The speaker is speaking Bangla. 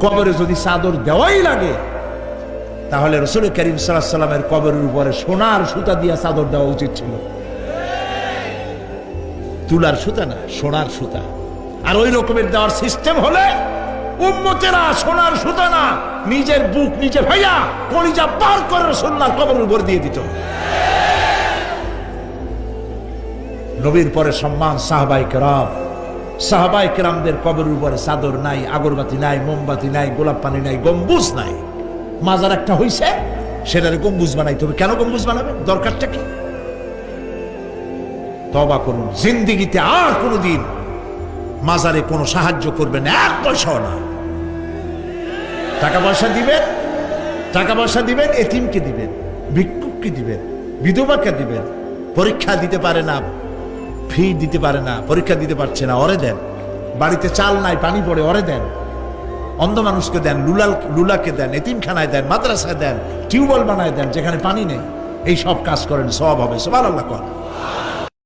কবরে যদি চাদর দেওয়াই লাগে তাহলে রাসূল করিম সাল্লাল্লাহু আলাইহি ওয়াসাল্লামের কবরের উপরে সোনার সুতা দিয়ে চাদর দেওয়া উচিত ছিল, তুলার সুতা না, সোনার সুতা। আর ওই রকমের দেওয়ার সিস্টেম হলে উম্মতেরা সোনার সুতা না, নিজের বুক নিজে ভাইয়া কলিজা পার করে রাসূলুল্লাহর কবরের উপর দিয়ে দিত। নবীর পরে সম্মান সাহাবায়ে কেরামদের কবরের উপরে চাদর নাই, আগরবাতি নাই, মোমবাতি নাই, গোলাপ পানি নাই, গম্বুজ নাই। মাজার একটা হইছে, সেটারে গম্বুজ বানাইতে হবে। কেন গম্বুজ বানাবে? দরকারটা কি? তওবা করুন, জিন্দেগিতে আর কোনোদিন মাজারে কোনো সাহায্য করবেন না, এক পয়সাও না। টাকা পয়সা দিবেন, এতিমকে দিবেন, ভিক্ষুককে দিবেন, বিধবাকে দিবেন। পরীক্ষা দিতে পারে না, ফি দিতে পারে না, পরীক্ষা দিতে পারছে না, ওরে দেন। বাড়িতে চাল নাই, পানি পড়ে, ওরে দেন। অন্ধ মানুষকে দেন, লুলাকে দেন, এতিমখানায় দেন, মাদ্রাসায় দেন, টিউবওয়েল বানায় দেন যেখানে পানি নেই। এই সব কাজ করেন, সওয়াব হবে। সুবহানাল্লাহ।